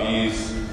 20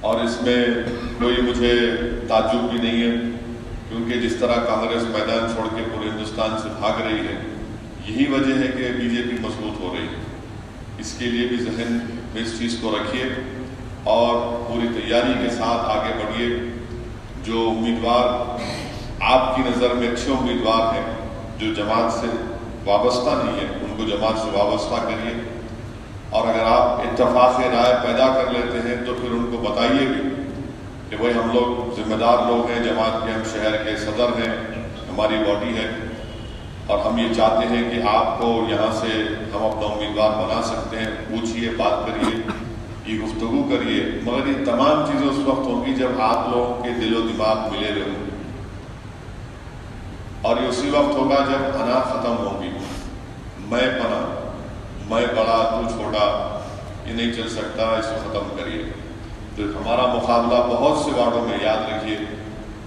اور اس میں کوئی مجھے تعجب بھی نہیں ہے، کیونکہ جس طرح کانگریس میدان چھوڑ کے پورے ہندوستان سے بھاگ رہی ہے، یہی وجہ ہے کہ بی جے پی مضبوط ہو رہی ہے۔ اس کے لیے بھی ذہن میں اس چیز کو رکھیے اور پوری تیاری کے ساتھ آگے بڑھیے۔ جو امیدوار آپ کی نظر میں اچھے امیدوار ہیں، جو جماعت سے وابستہ نہیں ہے، ان کو جماعت سے وابستہ کریے، اور اگر آپ اتفاق رائے پیدا کر لیتے ہیں تو پھر ان کو بتائیے بھی کہ بھائی ہم لوگ ذمہ دار لوگ ہیں، جماعت کے ہم شہر کے صدر ہیں، ہماری باڈی ہے، اور ہم یہ چاہتے ہیں کہ آپ کو یہاں سے ہم اپنا امیدوار بنا سکتے ہیں۔ پوچھیے، بات کریے، یہ گفتگو کریے، مگر یہ تمام چیزیں اس وقت ہوں گی جب آپ لوگوں کے دل و دماغ ملے ہوئے ہوں، اور یہ اسی وقت ہوگا جب انا ختم ہوگی۔ میں پنا، میں بڑا تو چھوٹا، یہ نہیں چل سکتا، اس کو ختم کریے۔ تو ہمارا مقابلہ بہت سے وارڈوں میں، یاد رکھیے،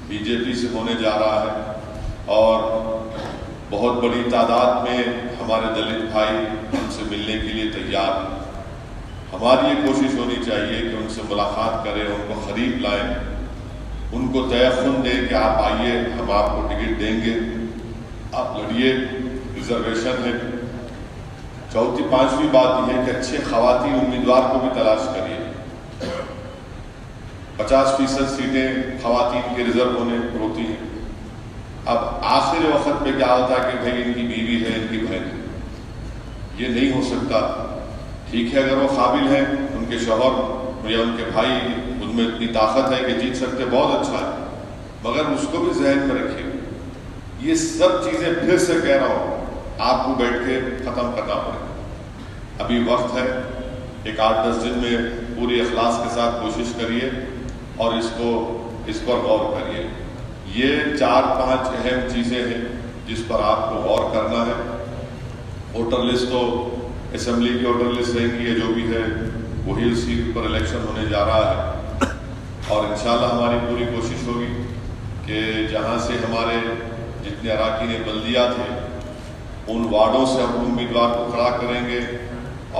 بی جے پی سے ہونے جا رہا ہے، اور بہت بڑی تعداد میں ہمارے دلت بھائی ہم سے ملنے کے لیے تیار ہیں۔ ہماری یہ کوشش ہونی چاہیے کہ ان سے ملاقات کریں، ان کو قریب لائیں، ان کو تیقن دیں کہ آپ آئیے، ہم آپ کو ٹکٹ دیں گے، آپ لڑیے، ریزرویشن ہے۔ چوتھی پانچویں بات یہ ہے کہ اچھے خواتین امیدوار کو بھی تلاش کریے۔ 50% سیٹیں خواتین کے ریزرو ہونے ہوتی ہیں۔ اب آخر وقت پہ کیا ہوتا ہے کہ بھائی ان کی بیوی ہے، ان کی بہن ہے، یہ نہیں ہو سکتا۔ ٹھیک ہے، اگر وہ قابل ہیں، ان کے شوہر یا ان کے بھائی ان میں اتنی طاقت ہے کہ جیت سکتے، بہت اچھا ہے، مگر اس کو بھی ذہن میں رکھیے۔ یہ سب چیزیں پھر سے کہہ رہا ہوں، آپ کو بیٹھ کے ختم کرنا پڑے گا۔ ابھی وقت ہے، ایک 8-10 دن میں پوری اخلاص کے ساتھ کوشش کریے اور اس پر غور کریے۔ یہ 4-5 اہم چیزیں ہیں جس پر آپ کو غور کرنا ہے۔ ووٹر لسٹ تو اسمبلی کی ووٹر لسٹ رہے گی، جو بھی ہے وہی اسی پر الیکشن ہونے جا رہا ہے، اور انشاءاللہ ہماری پوری کوشش ہوگی کہ جہاں سے ہمارے جتنے اراکین بلدیات ہیں ان وارڈوں سے ہم امیدوار کو کھڑا کریں گے،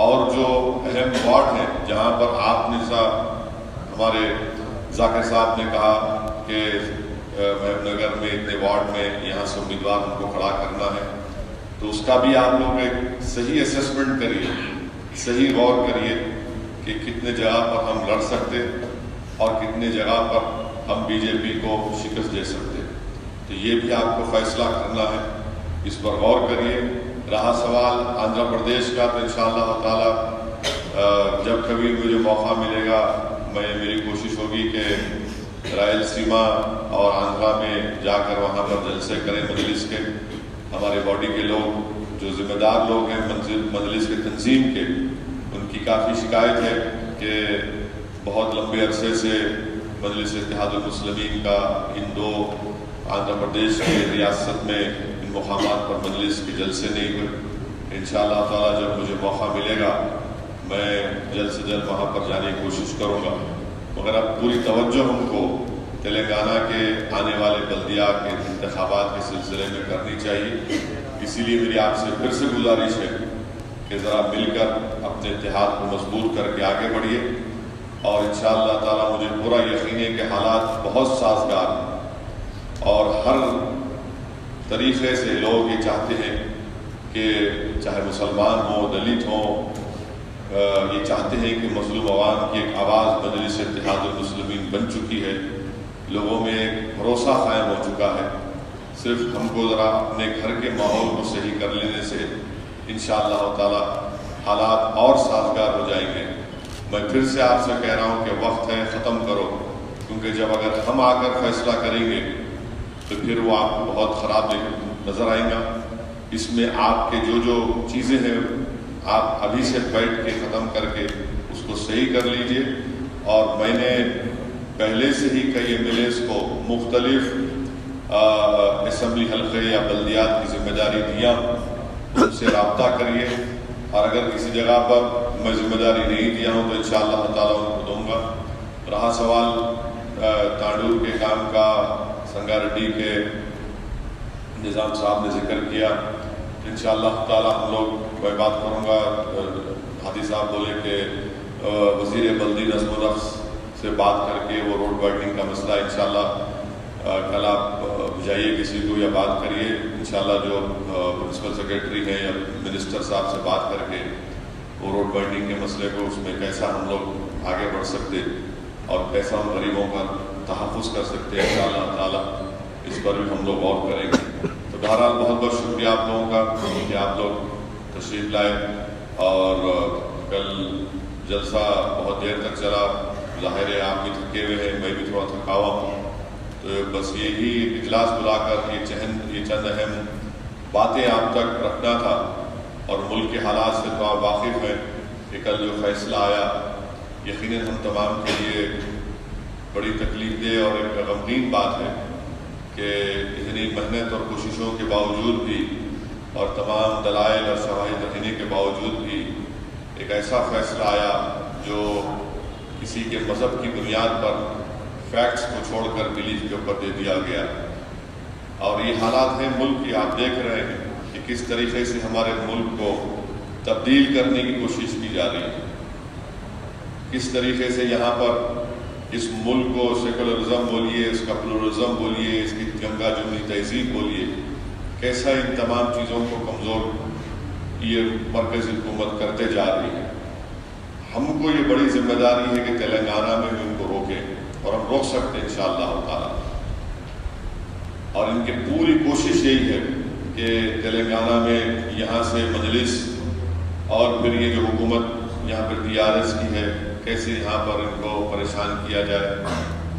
اور جو اہم وارڈ ہیں جہاں پر آپ نے ہمارے ذاکر صاحب نے کہا کہ محب نگر میں اتنے وارڈ میں یہاں سے امیدوار ہم کو کھڑا کرنا ہے، تو اس کا بھی آپ لوگ ایک صحیح اسیسمنٹ کریے، صحیح غور کریے کہ کتنے جگہ پر ہم لڑ سکتے اور کتنے جگہ پر ہم بی جے پی کو شکست دے سکتے، تو یہ بھی آپ کو فیصلہ کرنا ہے، اس پر غور کریے۔ رہا سوال آندھرا پردیش کا، تو انشاءاللہ تعالی جب کبھی مجھے موقع ملے گا، میری کوشش ہوگی کہ رائل سیما اور آندھرا میں جا کر وہاں پر جلسے کریں مجلس کے۔ ہمارے باڈی کے لوگ جو ذمہ دار لوگ ہیں مجلس کے تنظیم کے، ان کی کافی شکایت ہے کہ بہت لمبے عرصے سے مجلس اتحاد المسلمین کا ان دو آندھرا پردیش کی ریاست میں ان مقامات پر مجلس کے جلسے نہیں ہوئے۔ انشاءاللہ تعالی جب مجھے موقع ملے گا میں جلد سے جلد وہاں پر جانے کی کوشش کروں گا، مگر اب پوری توجہ ہم کو تلنگانہ کے آنے والے بلدیہ کے انتخابات کے سلسلے میں کرنی چاہیے۔ اسی لیے میری آپ سے پھر سے گزارش ہے کہ ذرا مل کر اپنے اتحاد کو مضبوط کر کے آگے بڑھیے، اور انشاءاللہ تعالی مجھے پورا یقین ہے کہ حالات بہت سازگار ہیں، اور ہر طریقے سے لوگ یہ چاہتے ہیں کہ چاہے مسلمان ہوں، دلت ہوں، یہ چاہتے ہیں کہ مظلوم عوام کی ایک آواز مجلس اتحاد المسلمین بن چکی ہے، لوگوں میں ایک بھروسہ قائم ہو چکا ہے۔ صرف ہم کو ذرا اپنے گھر کے ماحول کو صحیح کر لینے سے انشاءاللہ تعالی حالات اور سازگار ہو جائیں گے۔ میں پھر سے آپ سے کہہ رہا ہوں کہ وقت ہے، ختم کرو، کیونکہ جب اگر ہم آ کر فیصلہ کریں گے تو پھر وہ آپ کو بہت خراب نظر آئیں گا۔ اس میں آپ کے جو چیزیں ہیں آپ ابھی سے بیٹھ کے ختم کر کے اس کو صحیح کر لیجئے، اور میں نے پہلے سے ہی کئی ایم ایل ایز کو مختلف اسمبلی حلقے یا بلدیات کی ذمہ داری دیا، ان سے رابطہ کریے، اور اگر کسی جگہ پر میں ذمہ داری نہیں دیا ہوں تو انشاءاللہ تعالیٰ ان کو دوں گا۔ رہا سوال تانڈور کے کام کا، سنگاریڈی کے نظام صاحب نے ذکر کیا، انشاءاللہ تعالیٰ ہم لوگ، میں بات کروں گا، ہادی صاحب بولے کہ وزیر بلدی نظم و نسق سے بات کر کے وہ روڈ وائڈنگ کا مسئلہ انشاءاللہ کل آپ جائیے کسی کو یا بات کریے، انشاءاللہ جو پرنسپل سیکریٹری ہیں یا منسٹر صاحب سے بات کر کے وہ روڈ وائڈنگ کے مسئلے کو اس میں کیسا ہم لوگ آگے بڑھ سکتے اور کیسا ہم غریبوں کا تحفظ کر سکتے ہیں انشاءاللہ تعالیٰ اس پر بھی ہم لوگ غور کریں گے۔ تو بہرحال بہت بہت شکریہ آپ لوگوں کا کہ آپ لوگ تشریف لائے، اور کل جلسہ بہت دیر تک چلا، ظاہر ہے آپ بھی تھکے ہوئے ہیں، میں بھی تھوڑا تھکا ہوا ہوں، تو بس یہی اجلاس بلا کر یہ چند اہم باتیں آپ تک رکھنا تھا، اور ملک کے حالات سے تو آپ واقف ہیں کہ کل جو فیصلہ آیا یقیناً ہم تمام کے لیے بڑی تکلیف دہ اور ایک غمگین بات ہے کہ اتنی محنت اور کوششوں کے باوجود بھی اور تمام دلائل اور شواہد رہنے کے باوجود بھی ایک ایسا فیصلہ آیا جو کسی کے مذہب کی بنیاد پر فیکٹس کو چھوڑ کر بلیف کے اوپر دے دیا گیا۔ اور یہ حالات ہیں ملک کی، آپ دیکھ رہے ہیں کہ کس طریقے سے ہمارے ملک کو تبدیل کرنے کی کوشش کی جا رہی ہے، کس طریقے سے یہاں پر اس ملک کو سیکولرزم بولیے، اس کا پلورلزم بولیے، اس کی گنگا جمنی تہذیب بولیے، کیسا ان تمام چیزوں کو کمزور یہ مرکزی حکومت کرتے جا رہی ہے۔ ہم کو یہ بڑی ذمہ داری ہے کہ تلنگانہ میں بھی ان کو روکیں، اور ہم روک سکتے ہیں انشاءاللہ تعالیٰ، اور ان کی پوری کوشش یہی ہے کہ تلنگانہ میں یہاں سے مجلس اور پھر یہ جو حکومت یہاں پر TRS کی ہے، کیسے یہاں پر ان کو پریشان کیا جائے،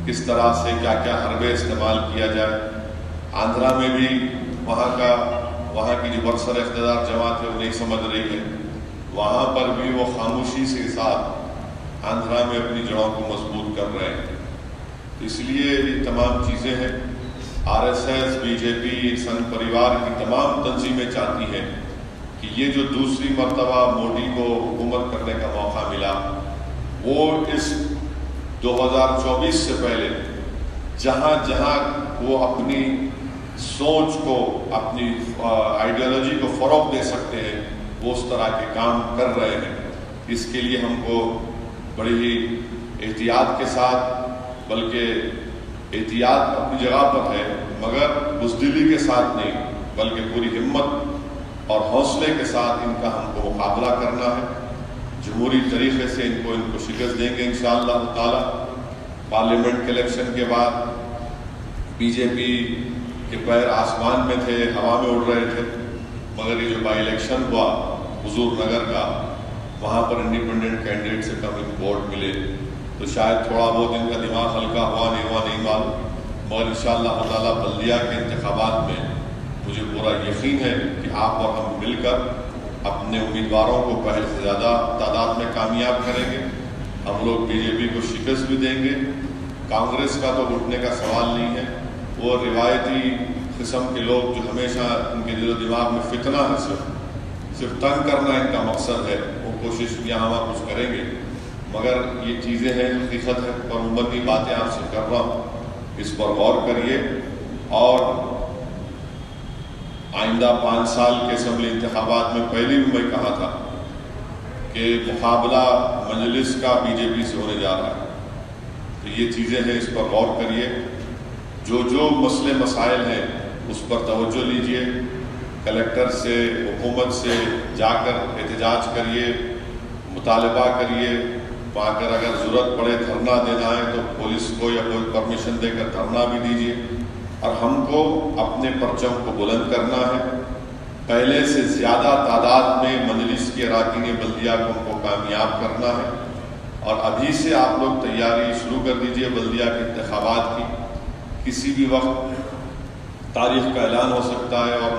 کس طرح سے کیا کیا حربے استعمال کیا جائے۔ آندھرا میں بھی وہاں کی جو برسر اقتدار جماعت ہے وہ نہیں سمجھ رہی ہے، وہاں پر بھی وہ خاموشی کے ساتھ آندھرا میں اپنی جڑوں کو مضبوط کر رہے ہیں۔ اس لیے یہ تمام چیزیں ہیں، RSS BJP سنگھ پریوار کی تمام تنظیمیں چاہتی ہیں کہ یہ جو دوسری مرتبہ مودی کو حکومت کرنے کا موقع ملا، وہ اس 2024 سے پہلے جہاں جہاں وہ اپنی سوچ کو، اپنی آئیڈیالوجی کو فروغ دے سکتے ہیں، وہ اس طرح کے کام کر رہے ہیں۔ اس کے لیے ہم کو بڑی ہی احتیاط کے ساتھ، بلکہ احتیاط اپنی جگہ پر ہے مگر بزدلی کے ساتھ نہیں، بلکہ پوری ہمت اور حوصلے کے ساتھ ان کا ہم کو مقابلہ کرنا ہے۔ جمہوری طریقے سے ان کو شکست دیں گے انشاءاللہ تعالیٰ۔ پارلیمنٹ کے الیکشن کے بعد BJP کے پیر آسمان میں تھے، ہوا میں اڑ رہے تھے، مگر یہ جو بائی الیکشن ہوا حضور نگر کا، وہاں پر انڈیپینڈنٹ کینڈیڈیٹ سے کم ووٹ ملے، تو شاید تھوڑا بہت ان کا دماغ ہلکا ہوا نہیں معلوم، مگر انشاءاللہ تعالیٰ بلدیہ کے انتخابات میں مجھے پورا یقین ہے کہ آپ اور ہم مل کر اپنے امیدواروں کو پہلے سے زیادہ تعداد میں کامیاب کریں گے۔ ہم لوگ BJP کو شکست بھی دیں گے۔ کانگریس کا تو اٹھنے کا سوال نہیں ہے، وہ روایتی قسم کے لوگ جو ہمیشہ ان کے دل و دماغ میں فتنہ ہے، صرف تنگ کرنا ان کا مقصد ہے، وہ کوشش یہاں وہاں کچھ کریں گے، مگر یہ چیزیں ہیں، حقیقت ہے، اور امتی باتیں آپ سے کر رہا ہوں، اس پر غور کریے۔ اور آئندہ 5 سال کے اسمبلی انتخابات میں پہلے بھی میں کہا تھا کہ مقابلہ مجلس کا BJP سے ہونے جا رہا ہے، تو یہ چیزیں ہیں، اس پر غور کریے۔ جو مسئلے مسائل ہیں اس پر توجہ لیجئے، کلیکٹر سے، حکومت سے جا کر احتجاج کریے، مطالبہ کریے، وہاں کر اگر ضرورت پڑے دھرنا دینا ہے تو پولیس کو یا کوئی پرمیشن دے کر دھرنا بھی دیجیے، اور ہم کو اپنے پرچم کو بلند کرنا ہے۔ پہلے سے زیادہ تعداد میں مجلس کے اراکین بلدیہ کو ہم کو کامیاب کرنا ہے، اور ابھی سے آپ لوگ تیاری شروع کر دیجئے بلدیہ کے انتخابات کی۔ کسی بھی وقت تاریخ کا اعلان ہو سکتا ہے، اور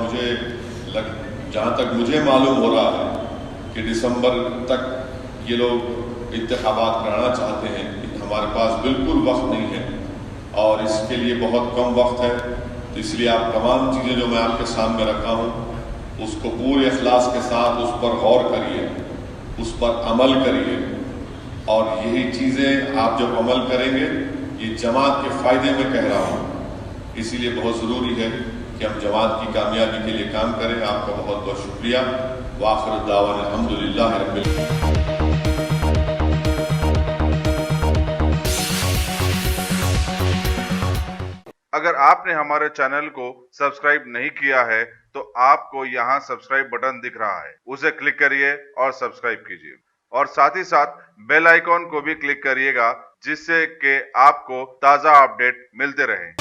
جہاں تک مجھے معلوم ہو رہا ہے کہ دسمبر تک یہ لوگ انتخابات کرانا چاہتے ہیں۔ ہمارے پاس بالکل وقت نہیں ہے، اور اس کے لیے بہت کم وقت ہے، تو اس لیے آپ تمام چیزیں جو میں آپ کے سامنے رکھا ہوں اس کو پورے اخلاص کے ساتھ اس پر غور کریے، اس پر عمل کریے، اور یہی چیزیں آپ جب عمل کریں گے یہ جماعت کے فائدے میں کہہ رہا ہوں، اسی لیے بہت ضروری ہے کہ ہم جماعت کی کامیابی کے لیے کام کریں۔ آپ کا بہت بہت شکریہ۔ وآخر الدعوانا الحمدللہ رب العالمین۔ اگر آپ نے ہمارے چینل کو سبسکرائب نہیں کیا ہے تو آپ کو یہاں سبسکرائب بٹن دکھ رہا ہے، اسے کلک کریے اور سبسکرائب کیجیے، اور ساتھ ہی ساتھ بیل آئیکن کو بھی کلک کریے گا، جس سے کہ آپ کو تازہ اپڈیٹ ملتے رہیں۔